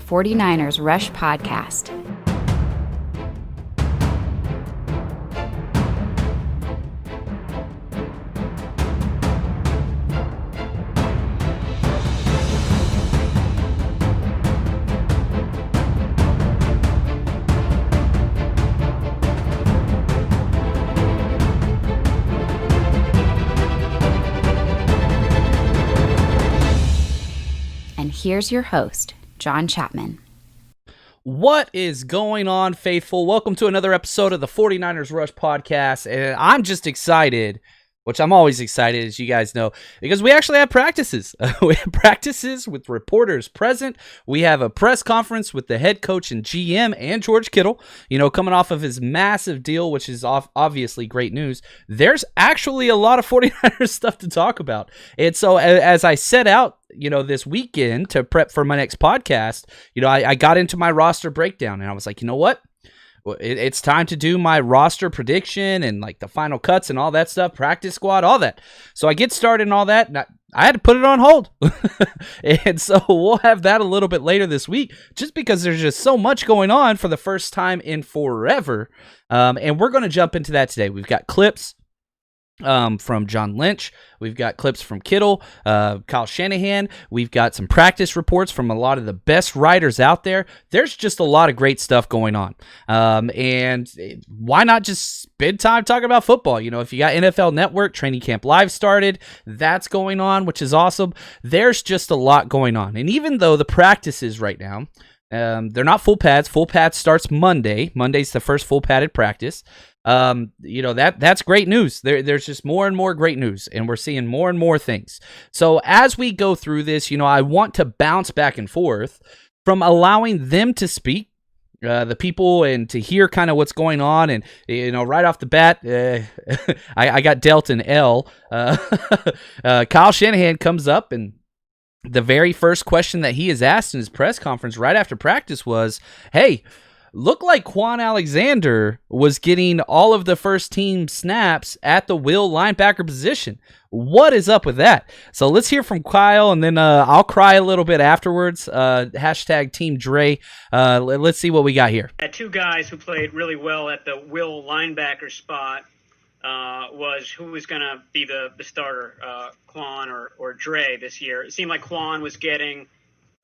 49ers Rush Podcast. And here's your host, John Chapman. What is going on, faithful? Welcome to another episode of the 49ers Rush Podcast, and I'm just excited, which I'm always excited, as you guys know, because we actually have practices. We have practices with reporters present. We have a press conference with the head coach and GM and George Kittle, coming off of his massive deal, which is obviously great news. There's actually a lot of 49ers stuff to talk about. And so as I set out, this weekend to prep for my next podcast, I got into my roster breakdown and I was like, you know what? Well, it's time to do my roster prediction and like the final cuts and all that stuff, practice squad, all that. So I get started and all that, and I had to put it on hold. And so we'll have that a little bit later this week, just because there's just so much going on for the first time in forever. And we're going to jump into that today. We've got clips from John Lynch. We've got clips from Kittle, Kyle Shanahan. We've got some practice reports from a lot of the best writers out there. There's just a lot of great stuff going on. And why not just spend time talking about football? If you got NFL Network, Training Camp Live started, that's going on, which is awesome. There's just a lot going on. And even though the practices right now, they're not full pads. Full pads starts Monday. Monday's the first full padded practice. That's great news. There's just more and more great news, and we're seeing more and more things. So as we go through this, I want to bounce back and forth from allowing them to speak, the people, and to hear kind of what's going on. And, right off the bat, I got dealt an L. Kyle Shanahan comes up, and the very first question that he is asked in his press conference right after practice was, hey, looked like Quan Alexander was getting all of the first team snaps at the will linebacker position. What is up with that? So let's hear from Kyle, and then I'll cry a little bit afterwards. Hashtag Team Dre. Let's see what we got here. Two guys who played really well at the will linebacker spot was who was going to be the starter, Quan or Dre this year. It seemed like Quan was getting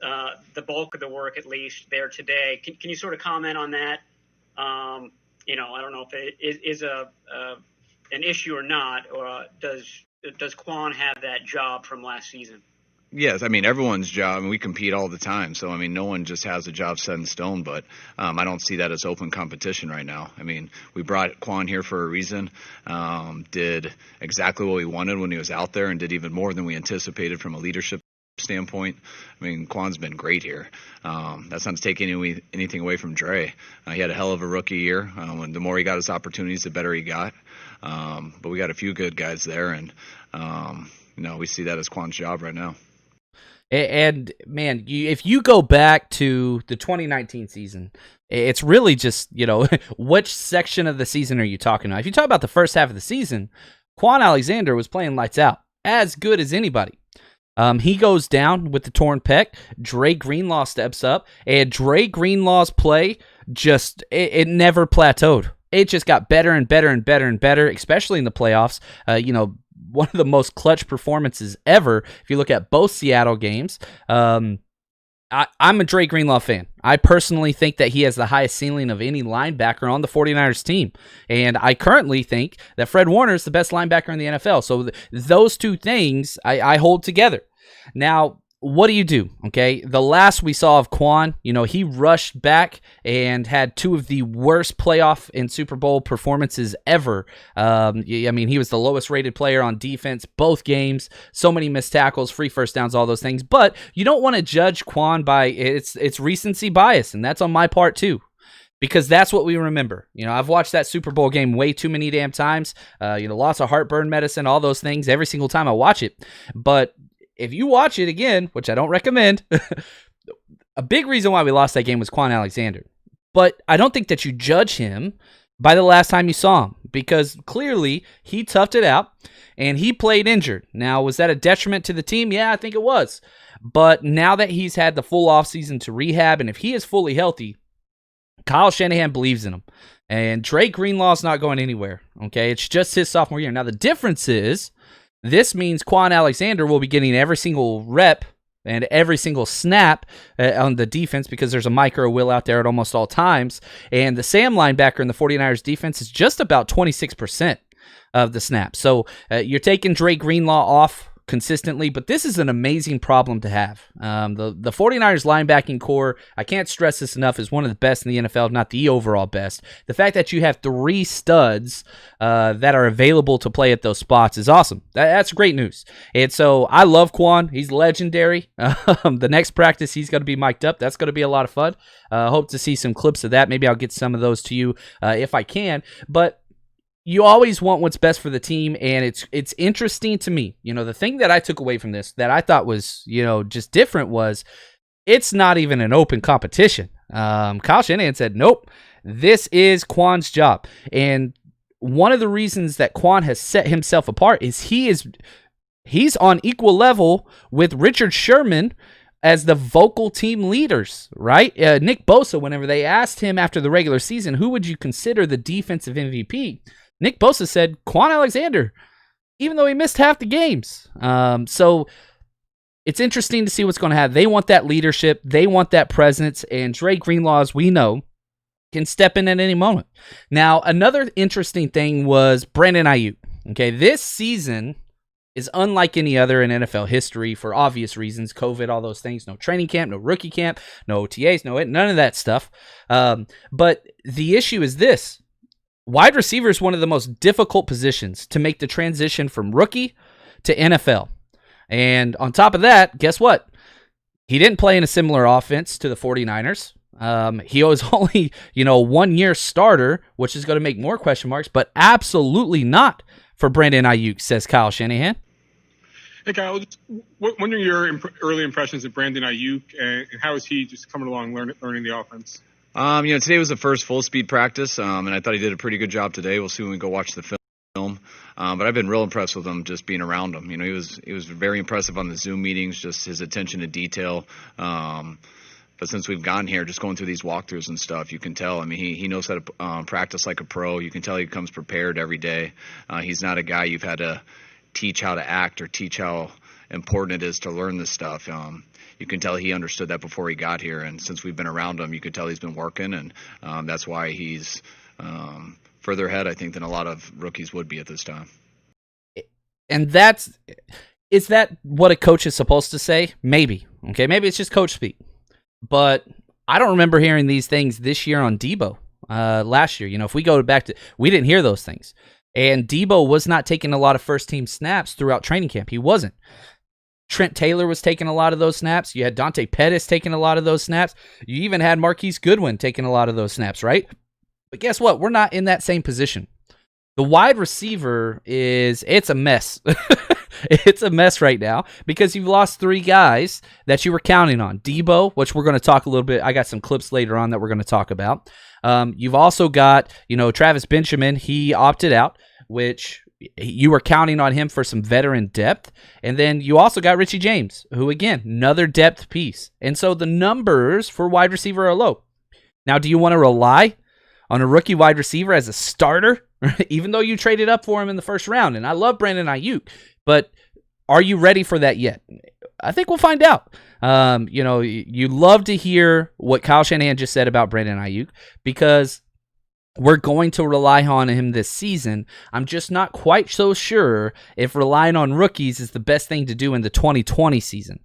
the bulk of the work, at least there today. Can you sort of comment on that? I don't know if it is an issue or not, or does Quan have that job from last season? Yes, everyone's job, and we compete all the time. So, no one just has a job set in stone, but I don't see that as open competition right now. We brought Quan here for a reason, did exactly what we wanted when he was out there, and did even more than we anticipated from a leadership standpoint. Quan's been great here. That's not to take anything away from Dre. He had a hell of a rookie year. And the more he got his opportunities, the better he got. But we got a few good guys there, and we see that as Quan's job right now. And man, if you go back to the 2019 season, it's really just, which section of the season are you talking about? If you talk about the first half of the season, Quan Alexander was playing lights out, as good as anybody. He goes down with the torn pec. Dre Greenlaw steps up, and Dre Greenlaw's play just, it never plateaued. It just got better and better and better and better, especially in the playoffs. One of the most clutch performances ever, if you look at both Seattle games. I'm a Dre Greenlaw fan. I personally think that he has the highest ceiling of any linebacker on the 49ers team. And I currently think that Fred Warner is the best linebacker in the NFL. So those two things I hold together. Now, what do? Okay, the last we saw of Quan, he rushed back and had two of the worst playoff and Super Bowl performances ever. He was the lowest rated player on defense both games. So many missed tackles, free first downs, all those things. But you don't want to judge Quan by its recency bias, and that's on my part too. Because that's what we remember. I've watched that Super Bowl game way too many damn times. Lots of heartburn medicine, all those things every single time I watch it. But if you watch it again, which I don't recommend, a big reason why we lost that game was Quan Alexander. But I don't think that you judge him by the last time you saw him, because clearly he toughed it out and he played injured. Now, was that a detriment to the team? Yeah, I think it was. But now that he's had the full offseason to rehab, and if he is fully healthy, Kyle Shanahan believes in him. And Dre Greenlaw's not going anywhere, okay? It's just his sophomore year. Now, the difference is this means Quan Alexander will be getting every single rep and every single snap on the defense because there's a Mike or a Will out there at almost all times. And the Sam linebacker in the 49ers defense is just about 26% of the snaps. So you're taking Dre Greenlaw off consistently, but this is an amazing problem to have. The 49ers linebacking core, I can't stress this enough, is one of the best in the NFL, if not the overall best. The fact that you have 3 studs that are available to play at those spots is awesome. That's great news. And so I love Quan. He's legendary. The next practice, he's going to be mic'd up. That's going to be a lot of fun. Hope to see some clips of that. Maybe I'll get some of those to you if I can. But you always want what's best for the team, and it's interesting to me. The thing that I took away from this that I thought was, just different was it's not even an open competition. Kyle Shanahan said, nope, this is Quan's job. And one of the reasons that Quan has set himself apart is he's on equal level with Richard Sherman as the vocal team leaders, right? Nick Bosa, whenever they asked him after the regular season, who would you consider the defensive MVP? Nick Bosa said Quan Alexander, even though he missed half the games. So it's interesting to see what's going to happen. They want that leadership. They want that presence. And Dre Greenlaw, as we know, can step in at any moment. Now, another interesting thing was Brandon Aiyuk. Okay, this season is unlike any other in NFL history for obvious reasons. COVID, all those things. No training camp, no rookie camp, no OTAs, none of that stuff. But the issue is this. Wide receiver is one of the most difficult positions to make the transition from rookie to NFL. And on top of that, guess what? He didn't play in a similar offense to the 49ers. He was only, 1 year starter, which is going to make more question marks, but absolutely not for Brandon Aiyuk, says Kyle Shanahan. Hey, Kyle, what are your early impressions of Brandon Aiyuk, and how is he just coming along learning the offense? Today was the first full speed practice, and I thought he did a pretty good job today. We'll see when we go watch the film. But I've been real impressed with him just being around him. He was very impressive on the Zoom meetings, just his attention to detail. But since we've gotten here, just going through these walkthroughs and stuff, you can tell. He knows how to practice like a pro. You can tell he comes prepared every day. He's not a guy you've had to teach how to act or teach how important it is to learn this stuff. You can tell he understood that before he got here, and since we've been around him, you could tell he's been working, and that's why he's further ahead, I think, than a lot of rookies would be at this time. And is that what a coach is supposed to say? Maybe. Okay, maybe it's just coach speak. But I don't remember hearing these things this year on Deebo last year. If we go back to, we didn't hear those things. And Deebo was not taking a lot of first-team snaps throughout training camp. He wasn't. Trent Taylor was taking a lot of those snaps. You had Dante Pettis taking a lot of those snaps. You even had Marquise Goodwin taking a lot of those snaps, right? But guess what? We're not in that same position. The wide receiver it's a mess. It's a mess right now because you've lost 3 guys that you were counting on. Deebo, which we're going to talk a little bit. I got some clips later on that we're going to talk about. You've also got, Travis Benjamin. He opted out, which you were counting on him for some veteran depth. And then you also got Richie James, who, again, another depth piece. And so the numbers for wide receiver are low. Now, do you want to rely on a rookie wide receiver as a starter, even though you traded up for him in the first round? And I love Brandon Aiyuk, but are you ready for that yet? I think we'll find out. You love to hear what Kyle Shanahan just said about Brandon Aiyuk because we're going to rely on him this season. I'm just not quite so sure if relying on rookies is the best thing to do in the 2020 season.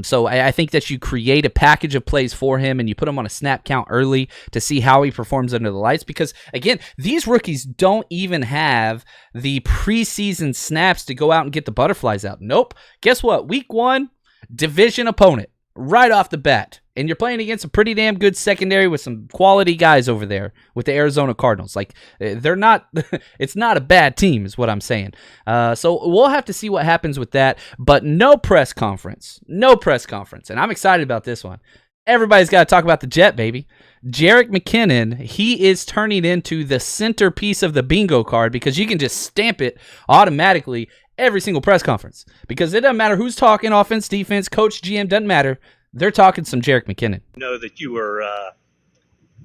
So I think that you create a package of plays for him and you put him on a snap count early to see how he performs under the lights. Because, again, these rookies don't even have the preseason snaps to go out and get the butterflies out. Nope. Guess what? Week 1, division opponent right off the bat. And you're playing against a pretty damn good secondary with some quality guys over there with the Arizona Cardinals. Like, they're not, it's not a bad team is what I'm saying. So we'll have to see what happens with that. But no press conference. And I'm excited about this one. Everybody's got to talk about the Jet, baby. Jerick McKinnon, he is turning into the centerpiece of the bingo card because you can just stamp it automatically every single press conference, because it doesn't matter who's talking, offense, defense, coach, GM, doesn't matter. They're talking some Jerick McKinnon. I know that you were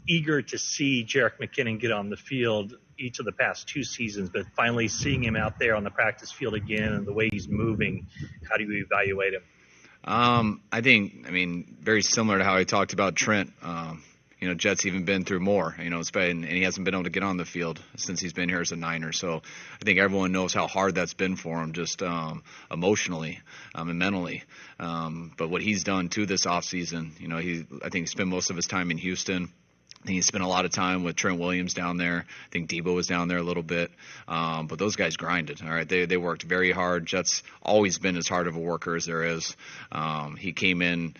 eager to see Jerick McKinnon get on the field each of the past 2 seasons, but finally seeing him out there on the practice field again and the way he's moving, how do you evaluate him? I think, very similar to how I talked about Trent. Jet's even been through more, and he hasn't been able to get on the field since he's been here as a Niner. So I think everyone knows how hard that's been for him, just emotionally and mentally. But what he's done too this offseason, I think he spent most of his time in Houston. I think he spent a lot of time with Trent Williams down there. I think Deebo was down there a little bit. But those guys grinded, all right? They worked very hard. Jet's always been as hard of a worker as there is. He came in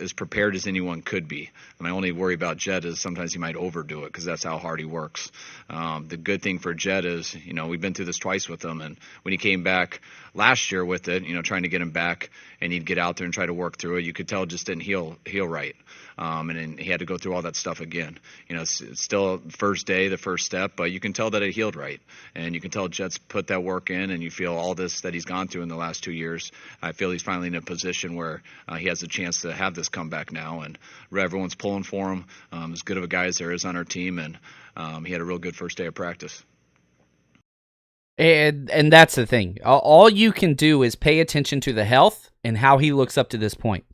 as prepared as anyone could be. My only worry about Jet is sometimes he might overdo it because that's how hard he works. The good thing for Jet is, we've been through this twice with him, and when he came back last year with it, trying to get him back, and he'd get out there and try to work through it, you could tell it just didn't heal right. And then he had to go through all that stuff again. It's still first day, the first step, but you can tell that it healed right. And you can tell Jet's put that work in, and you feel all this that he's gone through in the last 2 years. I feel he's finally in a position where he has a chance to have this comeback now, and everyone's pulling for him. As good of a guy as there is on our team, and he had a real good first day of practice. And that's the thing. All you can do is pay attention to the health and how he looks up to this point.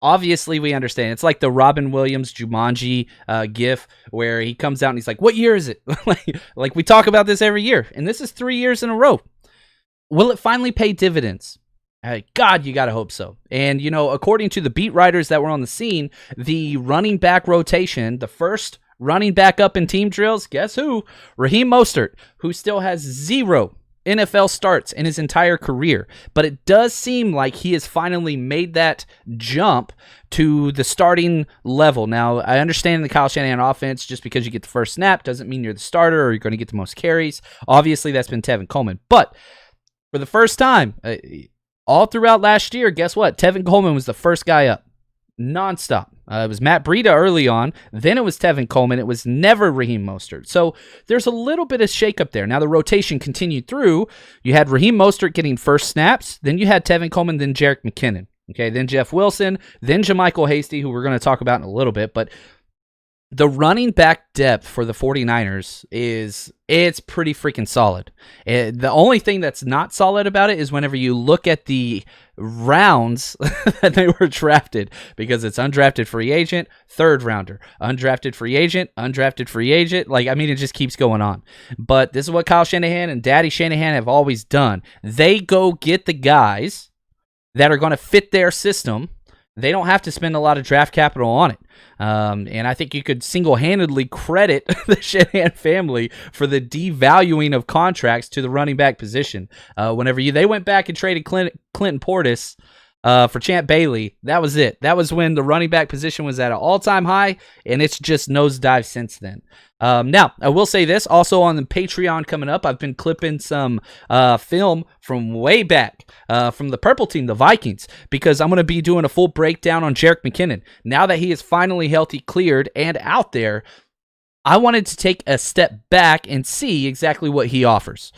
Obviously, we understand. It's like the Robin Williams Jumanji gif where he comes out and he's like, what year is it? like we talk about this every year, and this is 3 years in a row. Will it finally pay dividends? God, you got to hope so. And, according to the beat writers that were on the scene, the running back rotation, the first running back up in team drills, guess who? Raheem Mostert, who still has 0 NFL starts in his entire career. But it does seem like he has finally made that jump to the starting level. Now, I understand in the Kyle Shanahan offense, just because you get the first snap doesn't mean you're the starter or you're going to get the most carries. Obviously, that's been Tevin Coleman. But for the first time, all throughout last year, guess what? Tevin Coleman was the first guy up, nonstop. It was Matt Breida early on. Then it was Tevin Coleman. It was never Raheem Mostert. So there's a little bit of shakeup there. Now the rotation continued through. You had Raheem Mostert getting first snaps. Then you had Tevin Coleman. Then Jerick McKinnon. Okay. Then Jeff Wilson. Then JaMychal Hasty, who we're going to talk about in a little bit. But the running back depth for the 49ers it's pretty freaking solid. The only thing that's not solid about it is whenever you look at the rounds that they were drafted, because it's undrafted free agent, third rounder, undrafted free agent, undrafted free agent. It just keeps going on. But this is what Kyle Shanahan and Daddy Shanahan have always done. They go get the guys that are going to fit their system. They don't have to spend a lot of draft capital on it. And I think you could single-handedly credit the Shanahan family for the devaluing of contracts to the running back position. They went back and traded Clinton Portis for Champ Bailey, that was it. That was when the running back position was at an all-time high, and it's just nosedive since then. Now, I will say this, also on the Patreon coming up, I've been clipping some film from way back from the Purple Team, the Vikings, because I'm going to be doing a full breakdown on Jerick McKinnon. Now that he is finally healthy, cleared, and out there, I wanted to take a step back and see exactly what he offers.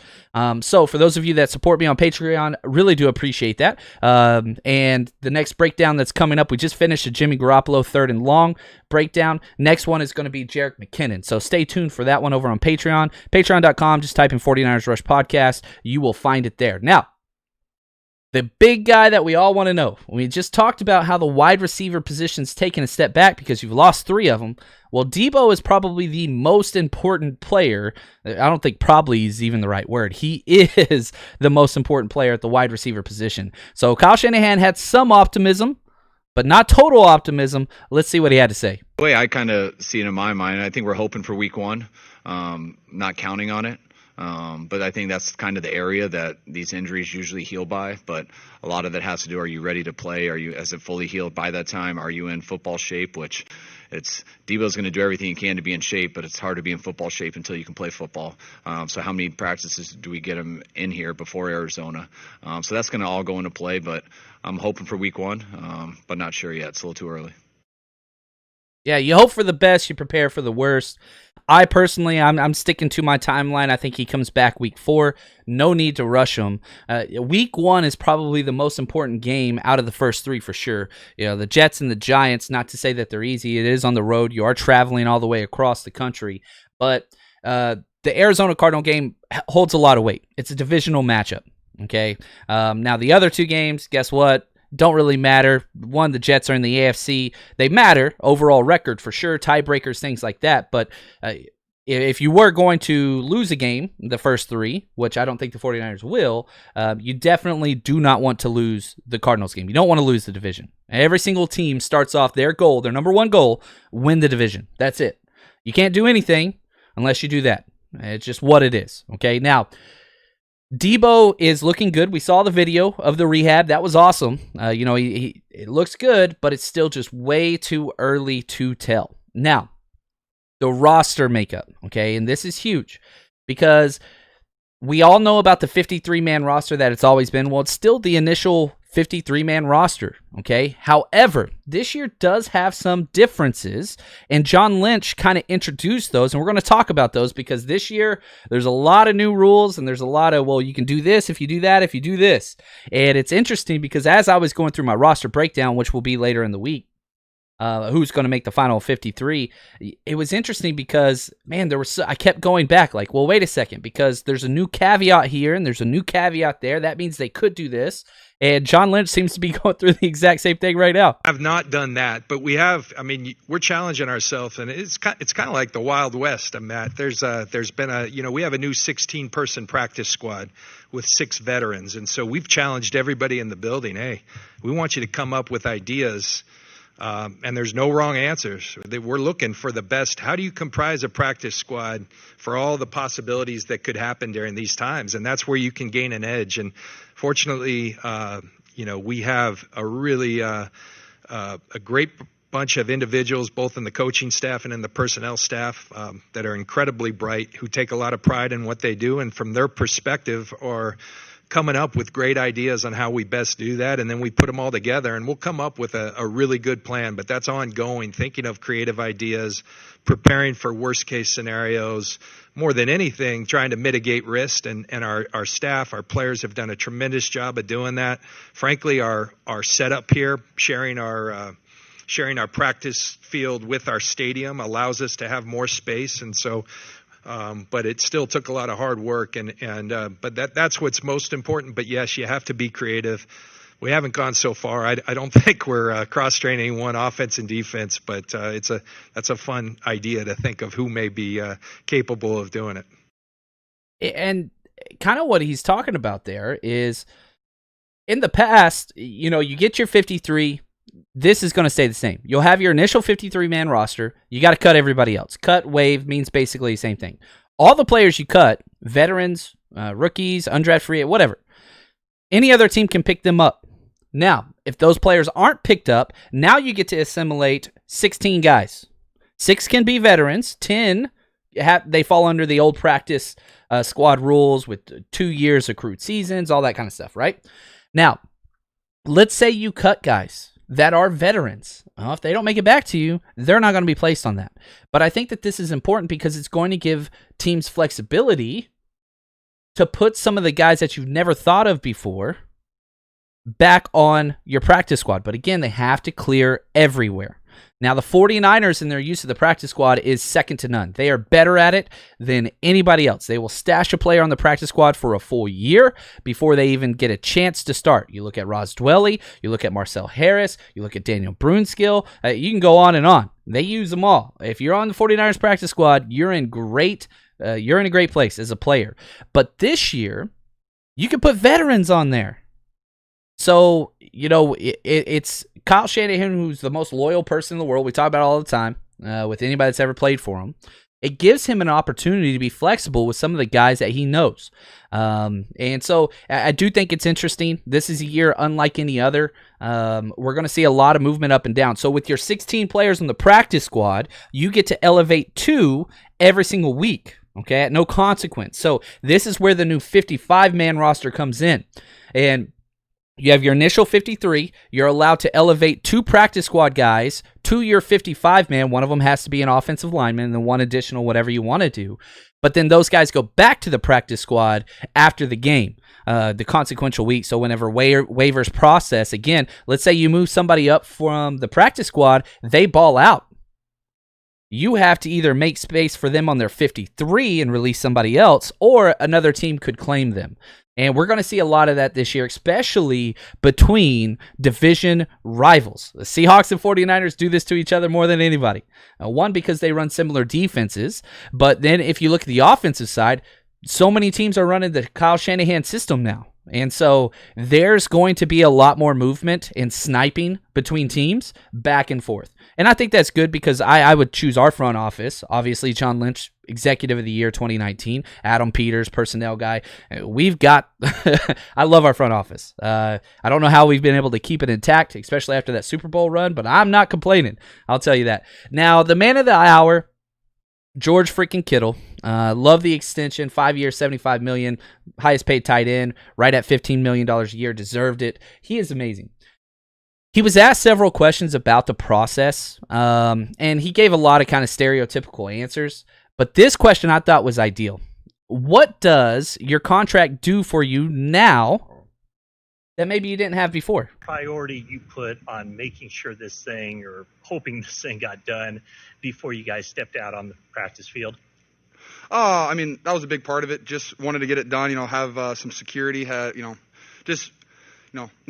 So for those of you that support me on Patreon, really do appreciate that. And the next breakdown that's coming up, we just finished a Jimmy Garoppolo 3rd and long breakdown. Next one is going to be Jerick McKinnon. So stay tuned for that one over on Patreon. Patreon.com, just type in 49ers Rush Podcast. You will find it there. Now, the big guy that we all want to know. We just talked about how the wide receiver position's taken a step back because you've lost 3 of them. Well, Deebo is probably the most important player. I don't think probably is even the right word. He is the most important player at the wide receiver position. So Kyle Shanahan had some optimism, but not total optimism. Let's see what he had to say. The way I kind of see it in my mind, I think we're hoping for week 1, not counting on it. But I think that's kind of the area that these injuries usually heal by. But a lot of that has to do, are you ready to play? Is it fully healed by that time? Are you in football shape? Which Deebo's going to do everything he can to be in shape, but it's hard to be in football shape until you can play football. So how many practices do we get him in here before Arizona? So that's going to all go into play, but I'm hoping for week 1, but not sure yet. It's a little too early. Yeah, you hope for the best, you prepare for the worst. I personally, I'm sticking to my timeline. I think he comes back week 4. No need to rush him. Week 1 is probably the most important game out of the first 3 for sure. You know, the Jets and the Giants, not to say that they're easy. It is on the road. You are traveling all the way across the country. But the Arizona Cardinal game holds a lot of weight. It's a divisional matchup, okay? Now, the other 2 games, guess what? Don't really matter. One, the Jets are in the AFC. They matter, overall record for sure, tiebreakers, things like that. But if you were going to lose a game, the first 3, which I don't think the 49ers will, you definitely do not want to lose the Cardinals game. You don't want to lose the division. Every single team starts off their goal, their number 1 goal, win the division. That's it. You can't do anything unless you do that. It's just what it is. Okay, now, Deebo is looking good. We saw the video of the rehab. That was awesome. It looks good, but it's still just way too early to tell. Now, the roster makeup, okay, and this is huge because we all know about the 53-man roster that it's always been. Well, it's still the initial 53-man roster, okay? However, this year does have some differences, and John Lynch kind of introduced those, and we're going to talk about those because this year there's a lot of new rules, and there's a lot of, well, you can do this if you do that, if you do this. And it's interesting because as I was going through my roster breakdown, which will be later in the week, who's going to make the final 53, it was interesting because, man, I kept going back like, well, wait a second, because there's a new caveat here and there's a new caveat there. That means they could do this. And John Lynch seems to be going through the exact same thing right now. I've not done that, but we have. I mean, we're challenging ourselves, and it's kind of like the Wild West, Matt. There's been we have a new 16-person practice squad with 6 veterans, and so we've challenged everybody in the building. Hey, we want you to come up with ideas. And there's no wrong answers. We're looking for the best. How do you comprise a practice squad for all the possibilities that could happen during these times? And that's where you can gain an edge. And fortunately, we have a really a great bunch of individuals, both in the coaching staff and in the personnel staff, that are incredibly bright, who take a lot of pride in what they do, and from their perspective are coming up with great ideas on how we best do that, and then we put them all together, and we'll come up with a really good plan. But that's ongoing, thinking of creative ideas, preparing for worst-case scenarios, more than anything, trying to mitigate risk, and our staff, our players have done a tremendous job of doing that. Frankly, our setup here, sharing our practice field with our stadium allows us to have more space, and so but it still took a lot of hard work, but that's what's most important. But yes, you have to be creative. We haven't gone so far. I don't think we're cross-training one offense and defense, but that's a fun idea to think of who may be capable of doing it. And kind of what he's talking about there is, in the past, you get your 53. This is going to stay the same. You'll have your initial 53-man roster. You got to cut everybody else. Cut, waive means basically the same thing. All the players you cut, veterans, rookies, undrafted free, whatever, any other team can pick them up. Now, if those players aren't picked up, now you get to assimilate 16 guys. 6 can be veterans. 10, they fall under the old practice squad rules with 2 years accrued seasons, all that kind of stuff, right? Now, let's say you cut guys that are veterans. If they don't make it back to you, they're not going to be placed on that. But I think that this is important because it's going to give teams flexibility to put some of the guys that you've never thought of before back on your practice squad. But again, they have to clear everywhere. Now, the 49ers in their use of the practice squad is second to none. They are better at it than anybody else. They will stash a player on the practice squad for a full year before they even get a chance to start. You look at Ross Dwelly, you look at Marcel Harris, you look at Daniel Brunskill. You can go on and on. They use them all. If you're on the 49ers practice squad, you're in a great place as a player. But this year, you can put veterans on there. So, it's Kyle Shanahan, who's the most loyal person in the world. We talk about it all the time with anybody that's ever played for him. It gives him an opportunity to be flexible with some of the guys that he knows. And so I do think it's interesting. This is a year unlike any other. We're going to see a lot of movement up and down. So with your 16 players on the practice squad, you get to elevate 2 every single week, okay, at no consequence. So this is where the new 55-man roster comes in. And You have your initial 53. You're allowed to elevate 2 practice squad guys to your 55-man. One of them has to be an offensive lineman, and then 1 additional, whatever you want to do. But then those guys go back to the practice squad after the game, the consequential week. So whenever waivers process, again, let's say you move somebody up from the practice squad, they ball out. You have to either make space for them on their 53 and release somebody else, or another team could claim them. And we're going to see a lot of that this year, especially between division rivals. The Seahawks and 49ers do this to each other more than anybody. One, because they run similar defenses. But then if you look at the offensive side, so many teams are running the Kyle Shanahan system now. And so there's going to be a lot more movement and sniping between teams back and forth. And I think that's good because I would choose our front office. Obviously, John Lynch, Executive of the Year 2019. Adam Peters, personnel guy. We've got, I love our front office. I don't know how we've been able to keep it intact, especially after that Super Bowl run, but I'm not complaining. I'll tell you that. Now, the man of the hour, George freaking Kittle. Love the extension, 5 years, $75 million, highest paid tight end, right at $15 million a year, deserved it. He is amazing. He was asked several questions about the process, and he gave a lot of kind of stereotypical answers, but this question I thought was ideal. What does your contract do for you now that maybe you didn't have before? Priority you put on making sure this thing, or hoping this thing got done before you guys stepped out on the practice field? I mean, that was a big part of it. Just wanted to get it done, have some security, now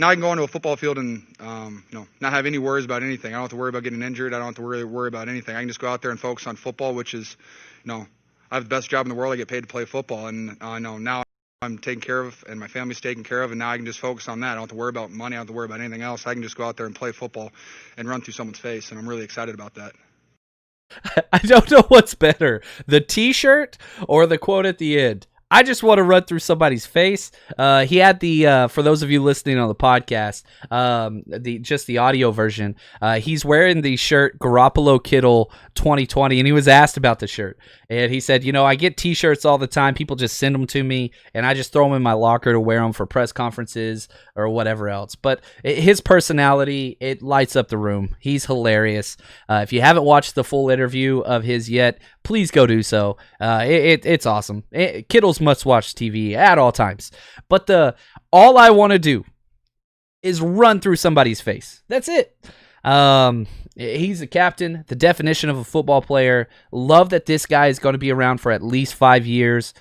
I can go onto a football field and, not have any worries about anything. I don't have to worry about getting injured. I don't have to worry about anything. I can just go out there and focus on football, which is, I have the best job in the world. I get paid to play football, and now I'm taken care of, and my family's taken care of, and now I can just focus on that. I don't have to worry about money. I don't have to worry about anything else. I can just go out there and play football and run through someone's face, and I'm really excited about that. I don't know what's better, the T-shirt or the quote at the end. I just want to run through somebody's face. He had the, for those of you listening on the podcast, the audio version, he's wearing the shirt Garoppolo Kittle 2020, and he was asked about the shirt. And he said, I get T-shirts all the time. People just send them to me, and I just throw them in my locker to wear them for press conferences or whatever else. But his personality, it lights up the room. He's hilarious. If you haven't watched the full interview of his yet, please go do so. It's awesome. Kittle's must-watch TV at all times. But all I want to do is run through somebody's face. That's it. He's a captain, the definition of a football player. Love that this guy is going to be around for at least 5 years.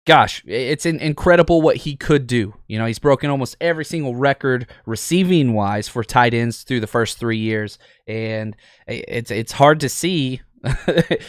Gosh, it's incredible what he could do. He's broken almost every single record receiving-wise for tight ends through the first 3 years, and it's hard to see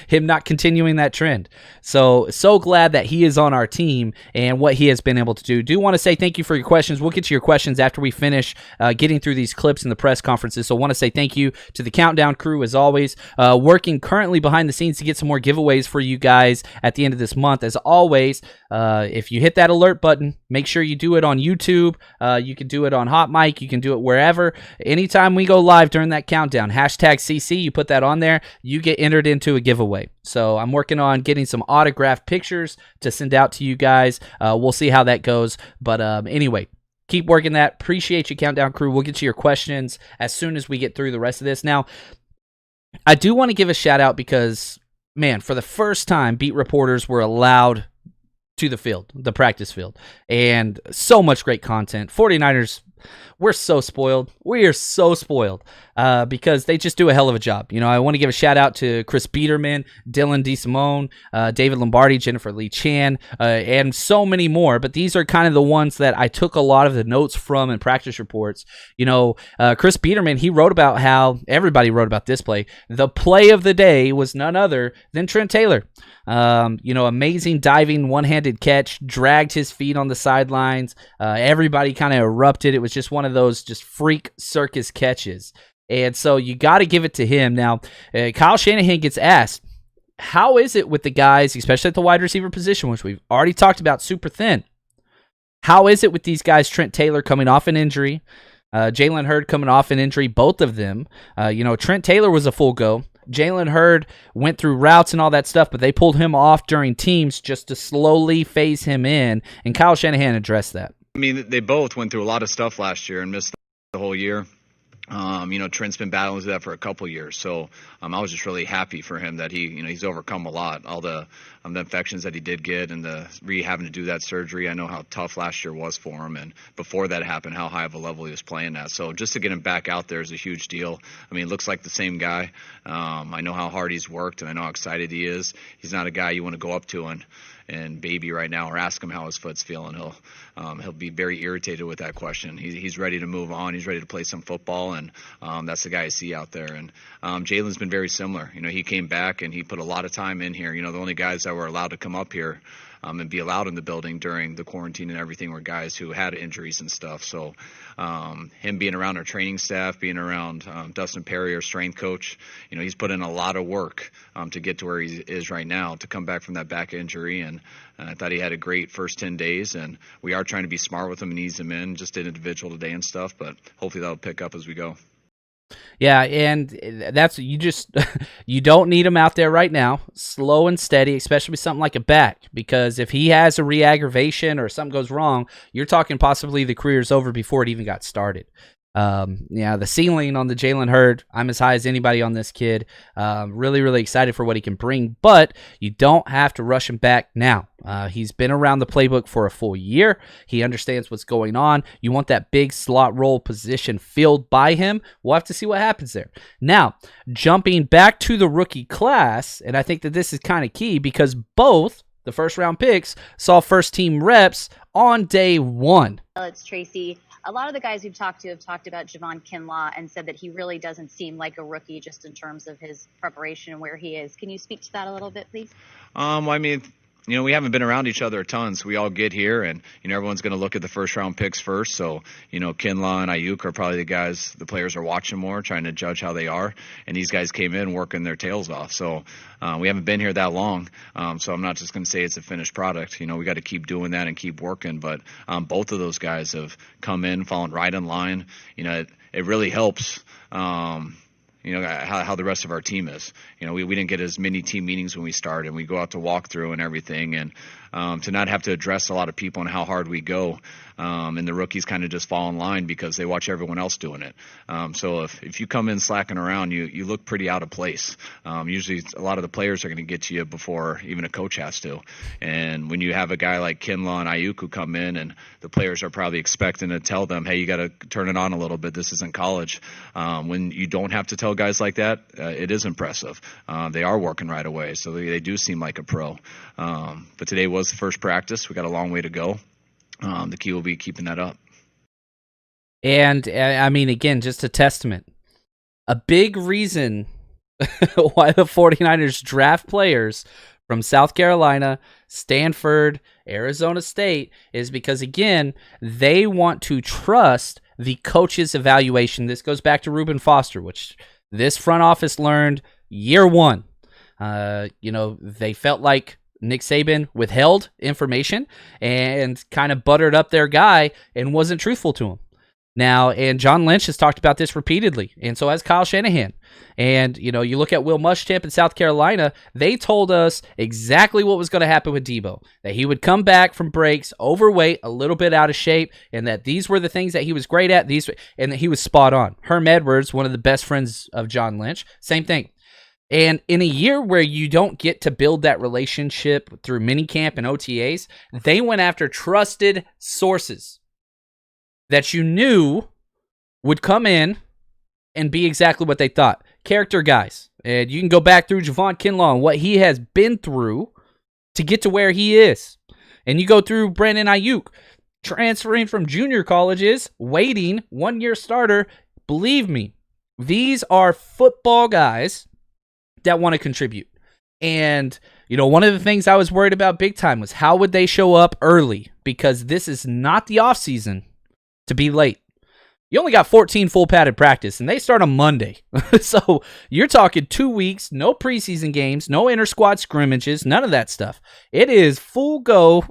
him not continuing that trend. So glad that he is on our team and what he has been able to do. Do want to say thank you for your questions. We'll get to your questions after we finish getting through these clips in the press conferences. So want to say thank you to the Countdown crew as always, working currently behind the scenes to get some more giveaways for you guys at the end of this month. As always, if you hit that alert button, make sure you do it on YouTube. You can do it on Hot Mic. You can do it wherever. Anytime we go live during that countdown, #CC, you put that on there, you get entered into a giveaway. So I'm working on getting some autographed pictures to send out to you guys. We'll see how that goes. But anyway, keep working that. Appreciate you, Countdown crew. We'll get to your questions as soon as we get through the rest of this. Now, I do want to give a shout out because, man, for the first time, beat reporters were allowed to the field, the practice field, and so much great content. 49ers, we're so spoiled. We are so spoiled because they just do a hell of a job. I want to give a shout out to Chris Biederman, Dylan DeSimone, David Lombardi, Jennifer Lee Chan, and so many more. But these are kind of the ones that I took a lot of the notes from in practice reports. Chris Biederman, he wrote about how everybody wrote about this play. The play of the day was none other than Trent Taylor. Amazing diving one-handed catch, dragged his feet on the sidelines. Everybody kind of erupted. It was just one of those just freak circus catches. And so you got to give it to him. Now, Kyle Shanahan gets asked, how is it with the guys, especially at the wide receiver position, which we've already talked about, super thin? How is it with these guys, Trent Taylor coming off an injury, Jalen Hurd coming off an injury, both of them? Trent Taylor was a full go. Jalen Hurd went through routes and all that stuff, but they pulled him off during teams just to slowly phase him in, and Kyle Shanahan addressed that. I mean, they both went through a lot of stuff last year and missed the whole year. Trent's been battling with that for a couple years, so I was just really happy for him that he's overcome a lot. All the infections that he did get and the having to do that surgery. I know how tough last year was for him, and before that happened, how high of a level he was playing at. So just to get him back out there is a huge deal. I mean, it looks like the same guy. I know how hard he's worked, and I know how excited he is. He's not a guy you want to go up to and baby right now or ask him how his foot's feeling. He'll be very irritated with that question. He's ready to move on. He's ready to play some football, and that's the guy I see out there. And Jalen's been very similar. He came back and he put a lot of time in here. The only guys that were allowed to come up here and be allowed in the building during the quarantine and everything were guys who had injuries and stuff. So him being around our training staff, being around Dustin Perry, our strength coach, he's put in a lot of work to get to where he is right now, to come back from that back injury. And I thought he had a great first 10 days, and we are trying to be smart with him and ease him in, just did individual today and stuff, but hopefully that'll pick up as we go. Yeah, and that's you don't need him out there right now, slow and steady, especially with something like a back, because if he has a re-aggravation or something goes wrong, you're talking possibly the career's over before it even got started. The ceiling on the Jalen Hurd, I'm as high as anybody on this kid. Really, really excited for what he can bring, but you don't have to rush him back now. He's been around the playbook for a full year. He understands what's going on. You want that big slot role position filled by him. We'll have to see what happens there. Now, jumping back to the rookie class, and I think that this is kind of key because both the first-round picks saw first-team reps on day one. It's Tracy. A lot of the guys we've talked to have talked about Javon Kinlaw and said that he really doesn't seem like a rookie just in terms of his preparation and where he is. Can you speak to that a little bit, please? We haven't been around each other a ton, so we all get here, and, everyone's going to look at the first-round picks first. So, Kinlaw and Aiyuk are probably the guys the players are watching more, trying to judge how they are. And these guys came in working their tails off. So we haven't been here that long, so I'm not just going to say it's a finished product. We got to keep doing that and keep working. But both of those guys have come in, fallen right in line. It really helps. How the rest of our team is. We didn't get as many team meetings when we started, and we go out to walk through and everything, and to not have to address a lot of people on how hard we go, and the rookies kind of just fall in line because they watch everyone else doing it. So if you come in slacking around, you look pretty out of place. Usually a lot of the players are going to get to you before even a coach has to. And when you have a guy like Kinlaw and Aiyuk who come in, and the players are probably expecting to tell them, hey, you got to turn it on a little bit. This isn't college. When you don't have to tell guys like that, it is impressive. They are working right away, so they do seem like a pro. But today was the first practice. We got a long way to go. The key will be keeping that up. And, again, just a testament. A big reason why the 49ers draft players from South Carolina, Stanford, Arizona State is because, again, they want to trust the coach's evaluation. This goes back to Reuben Foster, which this front office learned year one. They felt like Nick Saban withheld information and kind of buttered up their guy and wasn't truthful to him. Now, and John Lynch has talked about this repeatedly, and so has Kyle Shanahan. And, you look at Will Muschamp in South Carolina, they told us exactly what was going to happen with Deebo, that he would come back from breaks, overweight, a little bit out of shape, and that these were the things that he was great at, and that he was spot on. Herm Edwards, one of the best friends of John Lynch, same thing. And in a year where you don't get to build that relationship through minicamp and OTAs, they went after trusted sources that you knew would come in and be exactly what they thought. Character guys. And you can go back through Javon Kinlaw and what he has been through to get to where he is. And you go through Brandon Aiyuk, transferring from junior colleges, waiting, 1-year starter. Believe me, these are football guys that want to contribute. And, one of the things I was worried about big time was how would they show up early? Because this is not the offseason to be late. You only got 14 full padded practice, and they start on Monday. So you're talking 2 weeks, no preseason games, no inter-squad scrimmages, none of that stuff. It is full go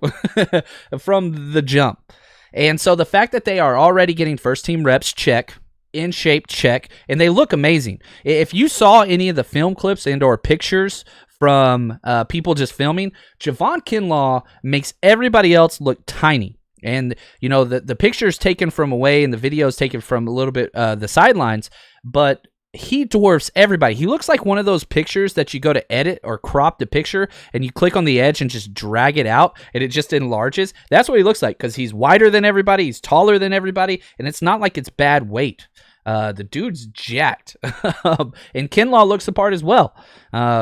from the jump. And so the fact that they are already getting first-team reps, check. In shape, check. And they look amazing. If you saw any of the film clips and or pictures from people just filming, Javon Kinlaw makes everybody else look tiny. And, you know, the picture's taken from away and the video's taken from a little bit the sidelines, but he dwarfs everybody. He looks like one of those pictures that you go to edit or crop the picture and you click on the edge and just drag it out and it just enlarges. That's what he looks like because he's wider than everybody, he's taller than everybody, and it's not like it's bad weight. The dude's jacked. And Kinlaw looks the part as well.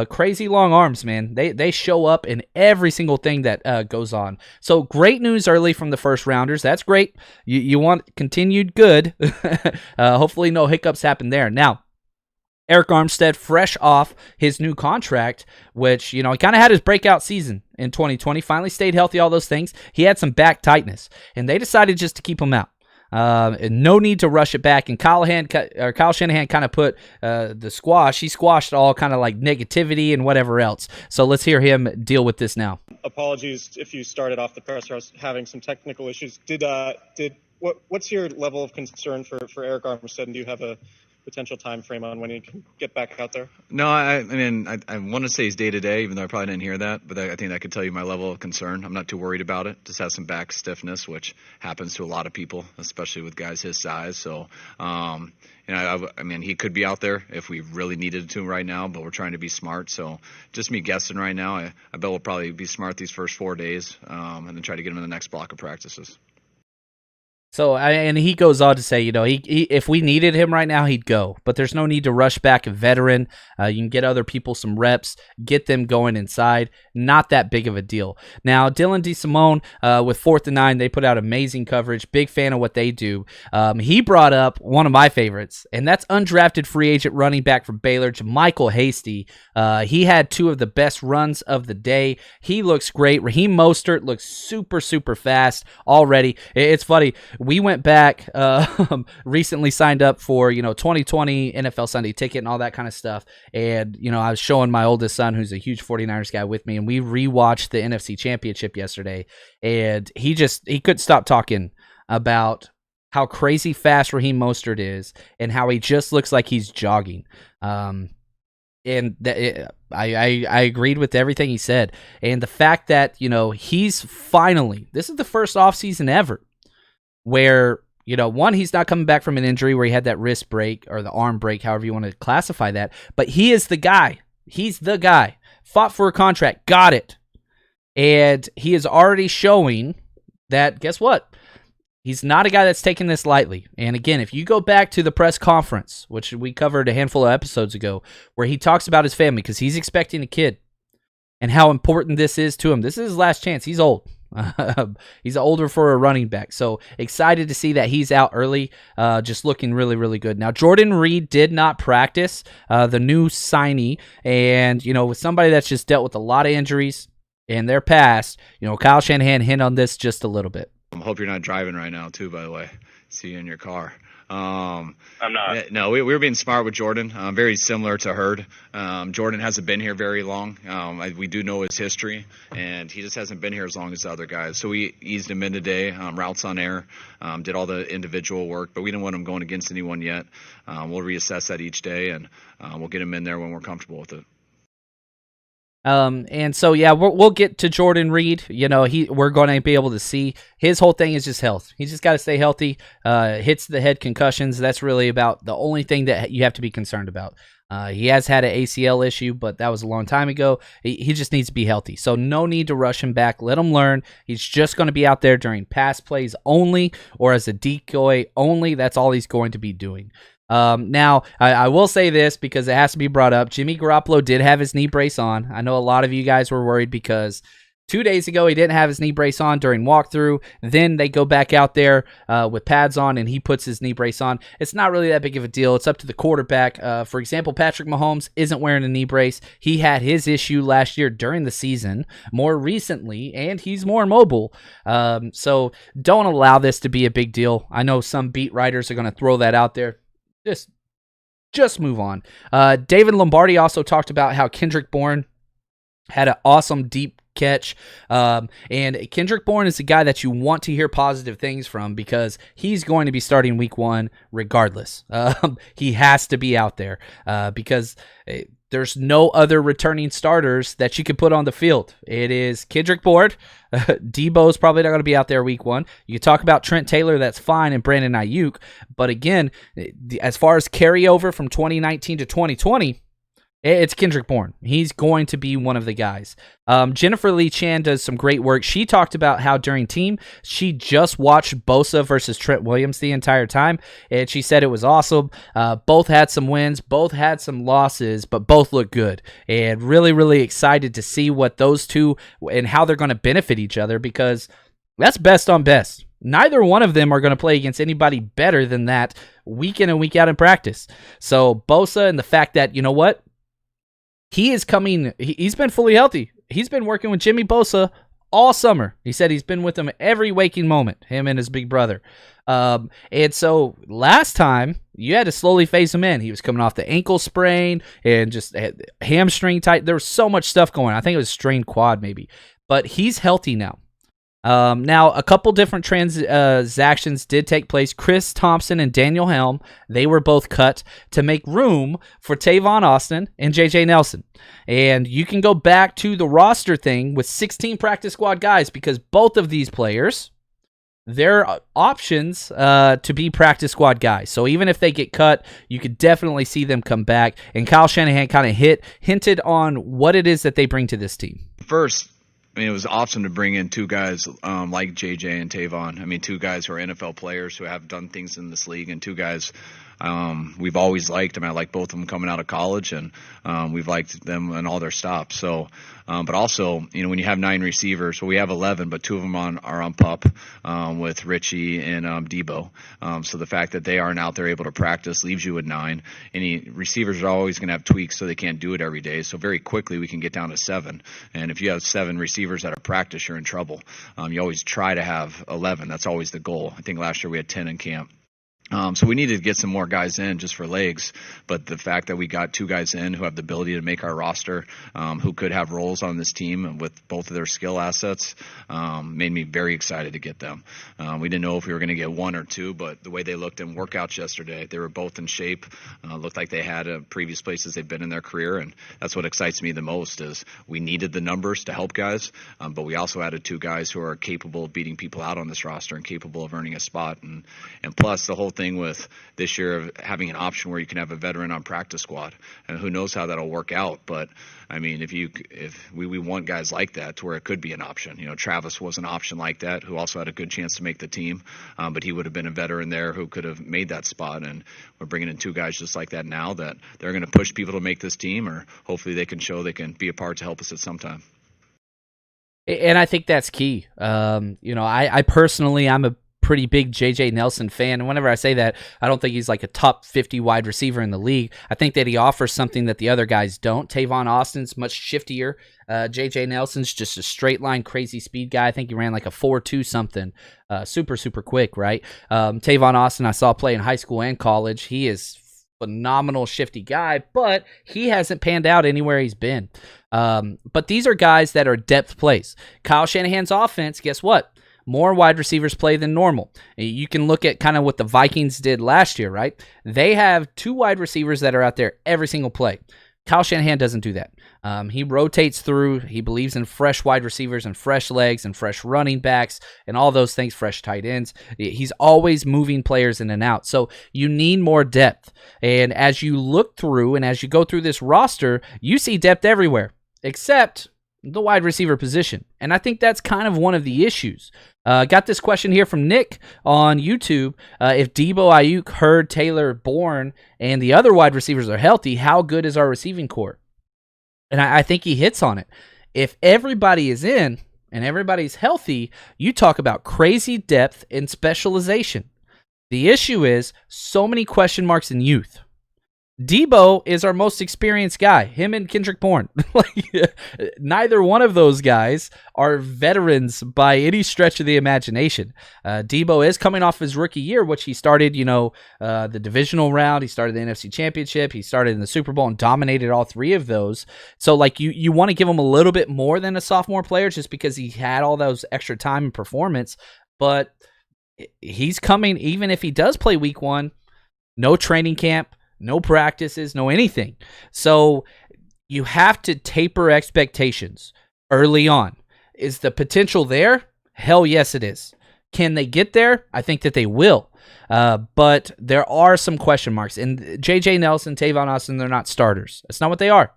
Crazy long arms, man. They show up in every single thing that goes on. So great news early from the first rounders. That's great. You want continued good. Hopefully no hiccups happen there. Now, Eric Armstead, fresh off his new contract, which, you know, he kind of had his breakout season in 2020, finally stayed healthy, all those things. He had some back tightness, and they decided just to keep him out. No need to rush it back. And Kyle Shanahan kind of put he squashed all kind of like negativity and whatever else. So let's hear him deal with this now. Apologies if you started off the presser having some technical issues. What's your level of concern for Eric Armstead, and do you have a potential time frame on when he can get back out there? No, I mean, I want to say he's day-to-day, even though I probably didn't hear that. But I think that could tell you my level of concern. I'm not too worried about it. Just has some back stiffness, which happens to a lot of people, especially with guys his size. So, I mean, he could be out there if we really needed to right now, but we're trying to be smart. So just me guessing right now, I bet we'll probably be smart these first 4 days and then try to get him in the next block of practices. So, and he goes on to say, you know, he if we needed him right now, he'd go. But there's no need to rush back a veteran. You can get other people some reps, get them going inside. Not that big of a deal. Now, Dylan DeSimone with 4th and 9, they put out amazing coverage. Big fan of what they do. He brought up one of my favorites, and that's undrafted free agent running back from Baylor, JaMycal Hasty. He had 2 of the best runs of the day. He looks great. Raheem Mostert looks super, super fast already. It's funny. We went back, recently signed up for, 2020 NFL Sunday Ticket and all that kind of stuff. And, I was showing my oldest son, who's a huge 49ers guy, with me, and we rewatched the NFC Championship yesterday. And he couldn't stop talking about how crazy fast Raheem Mostert is and how he just looks like he's jogging. I agreed with everything he said. And the fact that, he's finally, this is the first offseason ever where, one, he's not coming back from an injury where he had that wrist break or the arm break, however you want to classify that. But he is the guy. He's the guy. Fought for a contract. Got it. And he is already showing that, guess what? He's not a guy that's taking this lightly. And again, if you go back to the press conference, which we covered a handful of episodes ago, where he talks about his family because he's expecting a kid and how important this is to him. This is his last chance. He's old. He's older for a running back. So excited to see that he's out early, just looking really, really good. Now, Jordan Reed did not practice, the new signee. And, with somebody that's just dealt with a lot of injuries in their past, Kyle Shanahan hint on this just a little bit. I hope you're not driving right now, too, by the way. See you in your car. I'm not. No, we were being smart with Jordan, very similar to Hurd. Jordan hasn't been here very long. We do know his history, and he just hasn't been here as long as the other guys. So we eased him in today, routes on air, did all the individual work, but we didn't want him going against anyone yet. We'll reassess that each day, and we'll get him in there when we're comfortable with it. And so, yeah, we'll get to Jordan Reed. We're going to be able to see his whole thing is just health. He's just got to stay healthy. Hits the head concussions. That's really about the only thing that you have to be concerned about. He has had an ACL issue, but that was a long time ago. He just needs to be healthy. So no need to rush him back. Let him learn. He's just going to be out there during pass plays only or as a decoy only. That's all he's going to be doing. Now, I will say this because it has to be brought up. Jimmy Garoppolo did have his knee brace on. I know a lot of you guys were worried because 2 days ago he didn't have his knee brace on during walkthrough. Then they go back out there with pads on and he puts his knee brace on. It's not really that big of a deal. It's up to the quarterback. For example, Patrick Mahomes isn't wearing a knee brace. He had his issue last year during the season more recently, and he's more mobile. So don't allow this to be a big deal. I know some beat writers are going to throw that out there. Just move on. David Lombardi also talked about how Kendrick Bourne had an awesome deep catch. And Kendrick Bourne is a guy that you want to hear positive things from because he's going to be starting week 1 regardless. He has to be out there because there's no other returning starters that you can put on the field. It is Kendrick Bourne. Deebo's probably not going to be out there week 1. You can talk about Trent Taylor, that's fine, and Brandon Aiyuk. But again, as far as carryover from 2019 to 2020, it's Kendrick Bourne. He's going to be one of the guys. Jennifer Lee Chan does some great work. She talked about how during team, she just watched Bosa versus Trent Williams the entire time, and she said it was awesome. Both had some wins, both had some losses, but both look good. And really, really excited to see what those two and how they're going to benefit each other, because that's best on best. Neither one of them are going to play against anybody better than that week in and week out in practice. So Bosa, and the fact that, you know what? He is coming, he's been fully healthy. He's been working with Jimmy Bosa all summer. He said he's been with him every waking moment, him and his big brother. And so last time, you had to slowly phase him in. He was coming off the ankle sprain and just hamstring tight. There was so much stuff going on. I think it was strained quad maybe. But he's healthy now. Now, a couple different transactions did take place. Chris Thompson and Daniel Helm, they were both cut to make room for Tavon Austin and J.J. Nelson. And you can go back to the roster thing with 16 practice squad guys, because both of these players, they're options to be practice squad guys. So even if they get cut, you could definitely see them come back. And Kyle Shanahan kind of hinted on what it is that they bring to this team. First, I mean, it was awesome to bring in two guys like JJ and Tavon. I mean, two guys who are NFL players who have done things in this league, and two guys we've always liked. I mean, I like both of them coming out of college, and we've liked them and all their stops. So, but also, you know, when you have 9 receivers, well, we have 11, but 2 of them are on PUP with Richie and Deebo. So the fact that they aren't out there able to practice leaves you with 9. Any receivers are always going to have tweaks, so they can't do it every day. So very quickly we can get down to 7. And if you have 7 receivers at a practice, you're in trouble. You always try to have 11. That's always the goal. I think last year we had 10 in camp. So we needed to get some more guys in just for legs, but the fact that we got 2 guys in who have the ability to make our roster, who could have roles on this team and with both of their skill assets, made me very excited to get them. We didn't know if we were going to get 1 or 2, but the way they looked in workouts yesterday, they were both in shape, looked like they had previous places they've been in their career, and that's what excites me the most is we needed the numbers to help guys, but we also added 2 guys who are capable of beating people out on this roster and capable of earning a spot, and plus the whole thing with this year of having an option where you can have a veteran on practice squad, and who knows how that'll work out. But I mean, if we want guys like that to where it could be an option. You know, Travis was an option like that, who also had a good chance to make the team, but he would have been a veteran there who could have made that spot. And we're bringing in 2 guys just like that now that they're going to push people to make this team, or hopefully they can show they can be a part to help us at some time. And I think that's key. You know, I personally, I'm a pretty big J.J. Nelson fan, and whenever I say that, I don't think he's like a top 50 wide receiver in the league. I think that he offers something that the other guys don't. Tavon Austin's much shiftier. J.J. Nelson's just a straight line, crazy speed guy. I think he ran like a 4.2 something. Super quick, right? Tavon Austin I saw play in high school and college. He is phenomenal, shifty guy, but he hasn't panned out anywhere he's been. But these are guys that are depth plays. Kyle Shanahan's offense, guess what? More wide receivers play than normal. You can look at kind of what the Vikings did last year, right? They have 2 wide receivers that are out there every single play. Kyle Shanahan doesn't do that. He rotates through. He believes in fresh wide receivers and fresh legs and fresh running backs and all those things, fresh tight ends. He's always moving players in and out. So you need more depth. And as you look through and as you go through this roster, you see depth everywhere except the wide receiver position. And I think that's kind of one of the issues. Got this question here from Nick on YouTube. If Deebo, Aiyuk, Hurd, Taylor, Bourne, and the other wide receivers are healthy, how good is our receiving core? And I think he hits on it. If everybody is in and everybody's healthy, you talk about crazy depth and specialization. The issue is so many question marks in youth. Deebo is our most experienced guy, him and Kendrick Bourne. Neither one of those guys are veterans by any stretch of the imagination. Deebo is coming off his rookie year, which he started, the divisional round. He started the NFC Championship. He started in the Super Bowl and dominated all 3 of those. So, you want to give him a little bit more than a sophomore player just because he had all those extra time and performance. But he's coming, even if he does play week 1, no training camp, no practices, no anything. So you have to taper expectations early on. Is the potential there? Hell yes, it is. Can they get there? I think that they will. But there are some question marks. And J.J. Nelson, Tavon Austin, they're not starters. That's not what they are.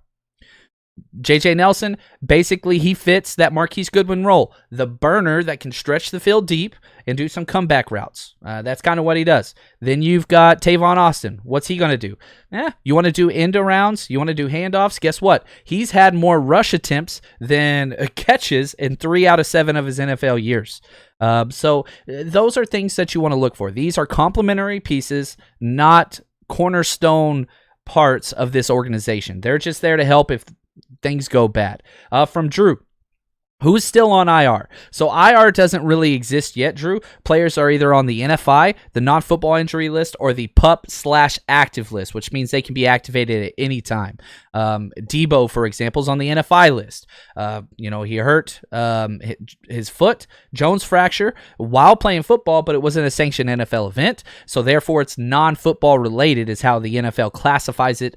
J.J. Nelson, basically, he fits that Marquise Goodwin role. The burner that can stretch the field deep and do some comeback routes. That's kind of what he does. Then you've got Tavon Austin. What's he going to do? You want to do end arounds? You want to do handoffs? Guess what? He's had more rush attempts than catches in 3 out of 7 of his NFL years. So those are things that you want to look for. These are complementary pieces, not cornerstone parts of this organization. They're just there to help if things go bad. From Drew, who's still on IR. So IR doesn't really exist yet, Drew. Players are either on the NFI, the non-football injury list, or the PUP/active list, which means they can be activated at any time. Deebo, for example, is on the NFI list. He hurt his foot, Jones fracture, while playing football, but it wasn't a sanctioned NFL event. So therefore, it's non-football related is how the NFL classifies it.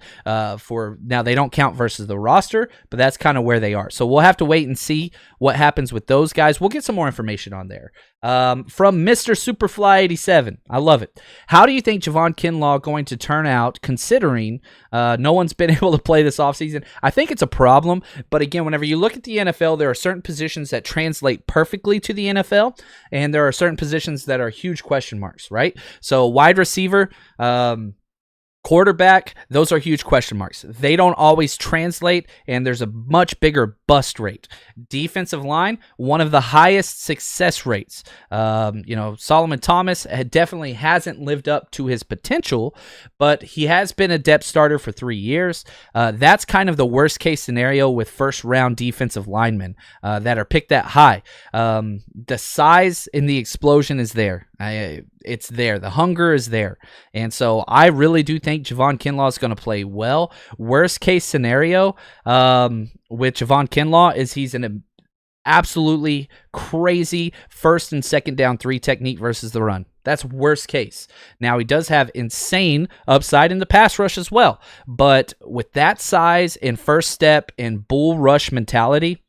For now, they don't count versus the roster, but that's kind of where they are. So we'll have to wait and see what happens with those guys. We'll get some more information on there. From Mr. Superfly 87, I love it. How do you think Javon Kinlaw going to turn out, considering no one's been able to play this offseason? I think it's a problem, but again, whenever you look at the NFL, there are certain positions that translate perfectly to the NFL, and there are certain positions that are huge question marks, right? So wide receiver, quarterback, those are huge question marks. They don't always translate, and there's a much bigger bust rate. Defensive line, one of the highest success rates. Solomon Thomas definitely hasn't lived up to his potential, but he has been a depth starter for 3 years. That's kind of the worst case scenario with first round defensive linemen that are picked that high. The size and the explosion is there. It's there. The hunger is there. And so I really do think Javon Kinlaw is going to play well. Worst case scenario with Javon Kinlaw is he's an absolutely crazy first and second down 3 technique versus the run. That's worst case. Now, he does have insane upside in the pass rush as well. But with that size and first step and bull rush mentality,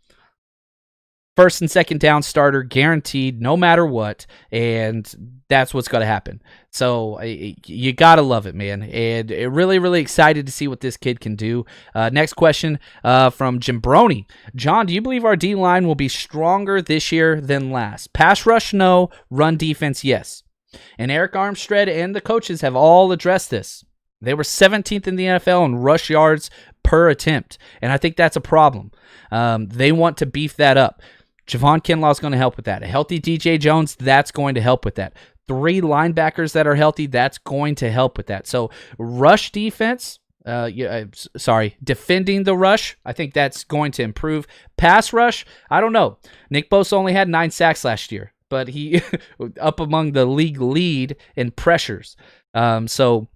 first and second down starter guaranteed no matter what, and that's what's going to happen. So you got to love it, man. And really, really excited to see what this kid can do. Next question from Jimbroni. John, do you believe our D-line will be stronger this year than last? Pass rush, no. Run defense, yes. And Eric Armstead and the coaches have all addressed this. They were 17th in the NFL in rush yards per attempt, and I think that's a problem. They want to beef that up. Javon Kinlaw is going to help with that. A healthy DJ Jones, that's going to help with that. 3 linebackers that are healthy, that's going to help with that. So rush defense, defending the rush, I think that's going to improve. Pass rush, I don't know. Nick Bosa only had 9 sacks last year, but he up among the league lead in pressures. So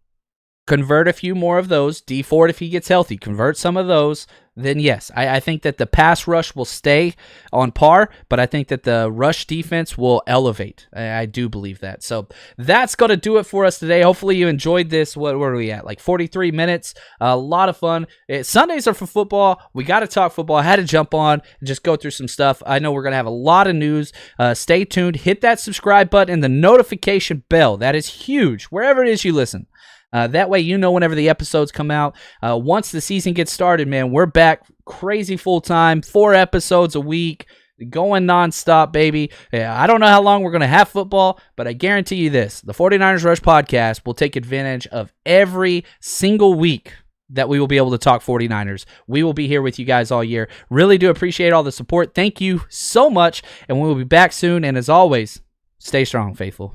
convert a few more of those. D Ford, if he gets healthy, convert some of those. Then yes, I think that the pass rush will stay on par, but I think that the rush defense will elevate. I do believe that. So that's going to do it for us today. Hopefully you enjoyed this. What are we at? Like 43 minutes. A lot of fun. Sundays are for football. We got to talk football. I had to jump on and just go through some stuff. I know we're going to have a lot of news. Stay tuned. Hit that subscribe button and the notification bell. That is huge. Wherever it is you listen. That way you know whenever the episodes come out. Once the season gets started, man, we're back crazy full-time, 4 episodes a week, going nonstop, baby. I don't know how long we're going to have football, but I guarantee you this. The 49ers Rush podcast will take advantage of every single week that we will be able to talk 49ers. We will be here with you guys all year. Really do appreciate all the support. Thank you so much, and we will be back soon. And as always, stay strong, faithful.